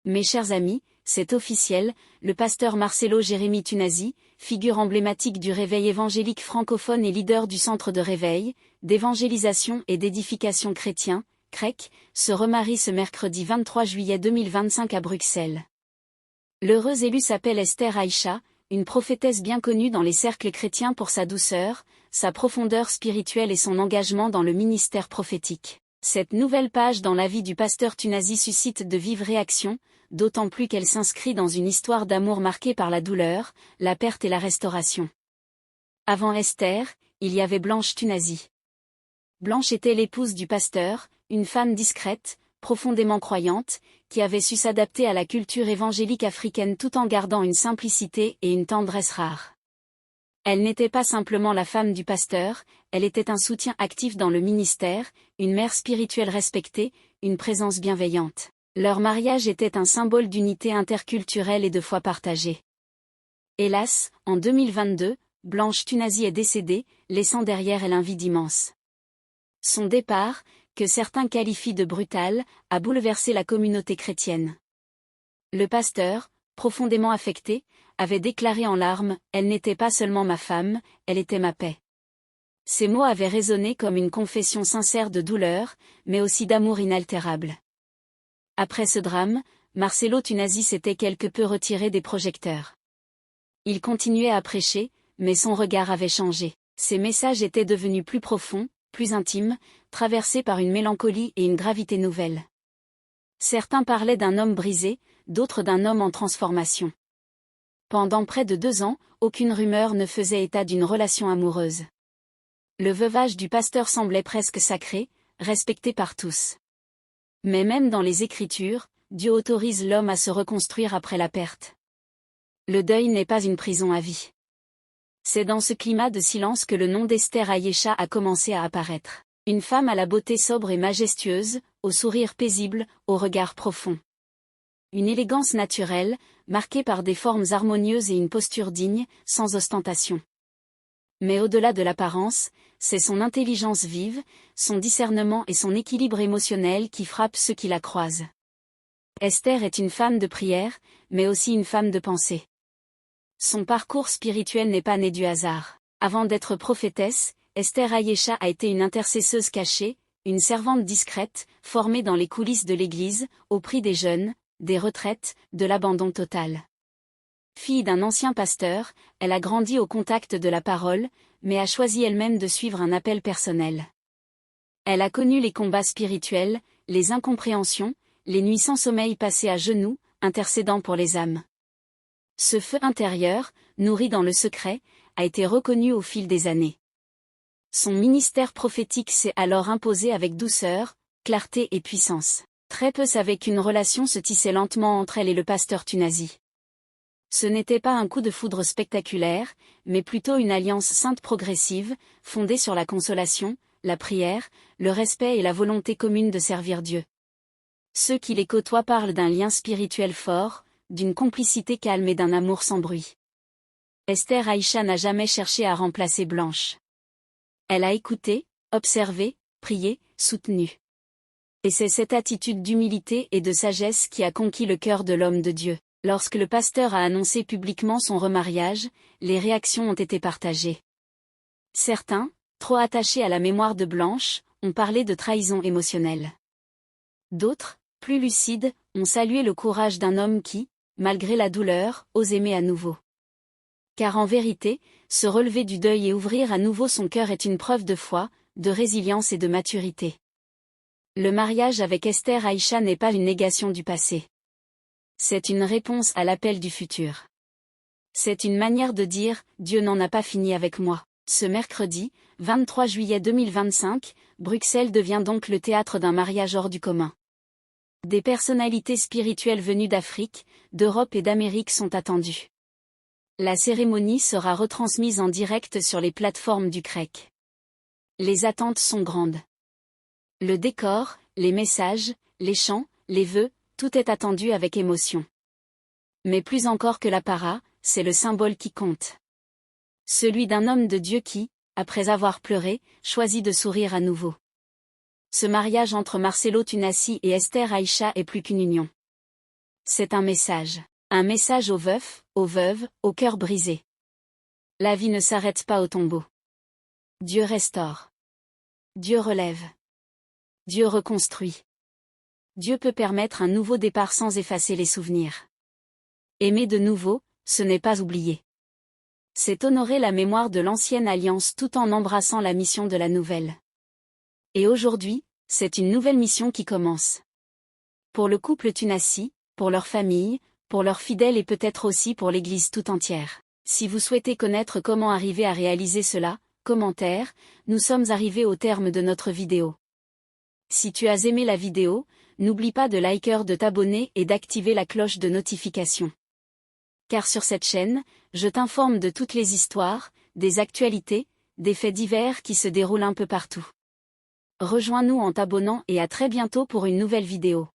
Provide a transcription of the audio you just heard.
Mes chers amis, c'est officiel, le pasteur Marcelo Jérémy Tunasi, figure emblématique du réveil évangélique francophone et leader du centre de réveil, d'évangélisation et d'édification chrétien, CREC, se remarie ce mercredi 23 juillet 2025 à Bruxelles. L'heureuse élue s'appelle Esther Aïcha, une prophétesse bien connue dans les cercles chrétiens pour sa douceur, sa profondeur spirituelle et son engagement dans le ministère prophétique. Cette nouvelle page dans la vie du pasteur Tunasi suscite de vives réactions, d'autant plus qu'elle s'inscrit dans une histoire d'amour marquée par la douleur, la perte et la restauration. Avant Esther, il y avait Blanche Tunasi. Blanche était l'épouse du pasteur, une femme discrète, profondément croyante, qui avait su s'adapter à la culture évangélique africaine tout en gardant une simplicité et une tendresse rares. Elle n'était pas simplement la femme du pasteur, elle était un soutien actif dans le ministère, une mère spirituelle respectée, une présence bienveillante. Leur mariage était un symbole d'unité interculturelle et de foi partagée. Hélas, en 2022, Blanche Tunasi est décédée, laissant derrière elle un vide immense. Son départ, que certains qualifient de brutal, a bouleversé la communauté chrétienne. Le pasteur, profondément affecté, avait déclaré en larmes « Elle n'était pas seulement ma femme, elle était ma paix ». Ces mots avaient résonné comme une confession sincère de douleur, mais aussi d'amour inaltérable. Après ce drame, Marcelo Tunasi s'était quelque peu retiré des projecteurs. Il continuait à prêcher, mais son regard avait changé. Ses messages étaient devenus plus profonds, plus intimes, traversés par une mélancolie et une gravité nouvelles. Certains parlaient d'un homme brisé, d'autres d'un homme en transformation. Pendant près de 2 ans, aucune rumeur ne faisait état d'une relation amoureuse. Le veuvage du pasteur semblait presque sacré, respecté par tous. Mais même dans les Écritures, Dieu autorise l'homme à se reconstruire après la perte. Le deuil n'est pas une prison à vie. C'est dans ce climat de silence que le nom d'Esther Aïcha a commencé à apparaître. Une femme à la beauté sobre et majestueuse, au sourire paisible, au regard profond. Une élégance naturelle, marquée par des formes harmonieuses et une posture digne, sans ostentation. Mais au-delà de l'apparence, c'est son intelligence vive, son discernement et son équilibre émotionnel qui frappent ceux qui la croisent. Esther est une femme de prière, mais aussi une femme de pensée. Son parcours spirituel n'est pas né du hasard. Avant d'être prophétesse, Esther Aïcha a été une intercesseuse cachée, une servante discrète, formée dans les coulisses de l'Église, au prix des jeunes, des retraites, de l'abandon total. Fille d'un ancien pasteur, elle a grandi au contact de la parole, mais a choisi elle-même de suivre un appel personnel. Elle a connu les combats spirituels, les incompréhensions, les nuits sans sommeil passées à genoux, intercédant pour les âmes. Ce feu intérieur, nourri dans le secret, a été reconnu au fil des années. Son ministère prophétique s'est alors imposé avec douceur, clarté et puissance. Très peu savaient qu'une relation se tissait lentement entre elle et le pasteur Tunasi. Ce n'était pas un coup de foudre spectaculaire, mais plutôt une alliance sainte progressive, fondée sur la consolation, la prière, le respect et la volonté commune de servir Dieu. Ceux qui les côtoient parlent d'un lien spirituel fort, d'une complicité calme et d'un amour sans bruit. Esther Aïcha n'a jamais cherché à remplacer Blanche. Elle a écouté, observé, prié, soutenu. Et c'est cette attitude d'humilité et de sagesse qui a conquis le cœur de l'homme de Dieu. Lorsque le pasteur a annoncé publiquement son remariage, les réactions ont été partagées. Certains, trop attachés à la mémoire de Blanche, ont parlé de trahison émotionnelle. D'autres, plus lucides, ont salué le courage d'un homme qui, malgré la douleur, ose aimer à nouveau. Car en vérité, se relever du deuil et ouvrir à nouveau son cœur est une preuve de foi, de résilience et de maturité. Le mariage avec Esther Aïcha n'est pas une négation du passé. C'est une réponse à l'appel du futur. C'est une manière de dire « Dieu n'en a pas fini avec moi ». Ce mercredi, 23 juillet 2025, Bruxelles devient donc le théâtre d'un mariage hors du commun. Des personnalités spirituelles venues d'Afrique, d'Europe et d'Amérique sont attendues. La cérémonie sera retransmise en direct sur les plateformes du CREC. Les attentes sont grandes. Le décor, les messages, les chants, les vœux, tout est attendu avec émotion. Mais plus encore que l'apparat, c'est le symbole qui compte. Celui d'un homme de Dieu qui, après avoir pleuré, choisit de sourire à nouveau. Ce mariage entre Marcelo Tunasi et Esther Aïcha est plus qu'une union. C'est un message. Un message aux veufs, aux veuves, au cœur brisé. La vie ne s'arrête pas au tombeau. Dieu restaure. Dieu relève. Dieu reconstruit. Dieu peut permettre un nouveau départ sans effacer les souvenirs. Aimer de nouveau, ce n'est pas oublier. C'est honorer la mémoire de l'ancienne alliance tout en embrassant la mission de la nouvelle. Et aujourd'hui, c'est une nouvelle mission qui commence. Pour le couple Tunasi, pour leur famille, pour leurs fidèles et peut-être aussi pour l'Église tout entière. Si vous souhaitez connaître comment arriver à réaliser cela, commentaire, nous sommes arrivés au terme de notre vidéo. Si tu as aimé la vidéo, n'oublie pas de liker, de t'abonner et d'activer la cloche de notification. Car sur cette chaîne, je t'informe de toutes les histoires, des actualités, des faits divers qui se déroulent un peu partout. Rejoins-nous en t'abonnant et à très bientôt pour une nouvelle vidéo.